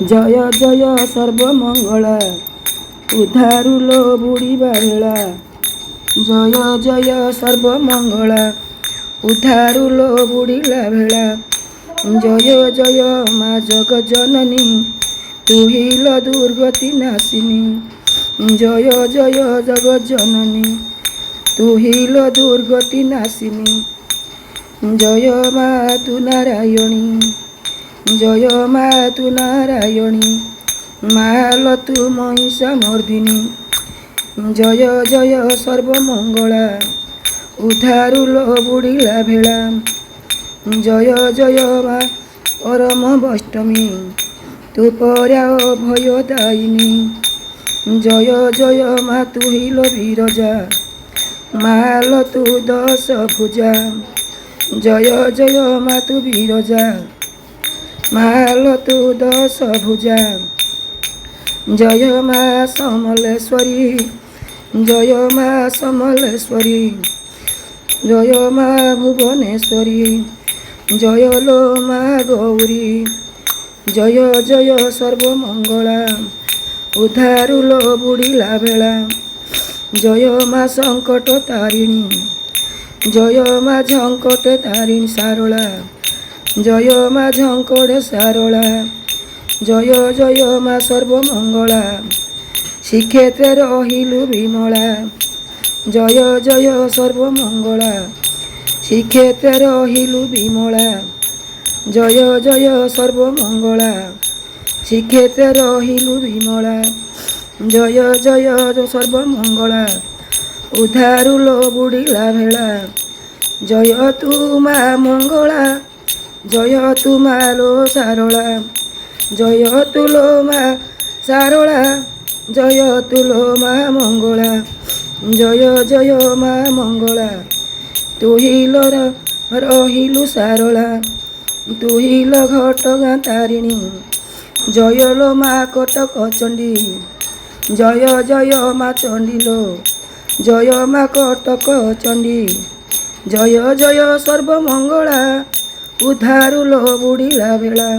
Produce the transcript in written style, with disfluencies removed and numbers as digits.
जय जय सर्वमंगला उद्धारुलो बुड़ीबा बेला। जय जय सर्वमंगला उद्धारुलो बुड़ीला बेला। जय जय माँ जगज्जननी तुहिल दुर्गति नाशिनी। जय जय जगज्जननी तुहिल दुर्गति नाशिनी। जय माँ तु नारायणी जय माँ तु नारायणी माल तु महिषामर्दिनी। जय जय सर्वमंगला उद्धारुलो बुड़ीला भेला। जय जय माँ परम वैष्णवी तु पर्या भयदायिनी। जय जय माँ तुहिल विरजा माल तु दश भुजा। जय जय माँ तु विरजा माल तु दश भुजा। जय माँ समलेश्वरी जय माँ समलेश्वरी जय माँ भुवनेश्वरी जय लो माँ गौरी। जय जय सर्वमंगला उद्धारुलो बुड़ीला बेला। जय माँ संकट तारिणी जय माँ झंकट तारिणी सारला। जय माँ झंकट सारला। जय जय माँ सर्वमंगला श्रीक्षेत्र रहिलु विमला। जय जय सर्वमंगला श्रीक्षेत्र रहिलु विमला। जय जय सर्वमंगला श्रीक्षेत्र रहिलु विमला। जय जय सर्वमंगला उद्धारुलो बुड़ीला भेला। जय तु माँ मंगला जय तु माँ लो सारला। जय तु लो माँ सारला जय तु लो माँ मंगला। जय जय माँ मंगला तुहिल रहिलु सारला। तुहिल घटगाँ तारिणी जय लो माँ कटक चंडी। जय जय माँ चंडीलो जय माँ कटक चंडी। जय जय सर्वमंगला उद्धारुलो बुड़ीला बेला।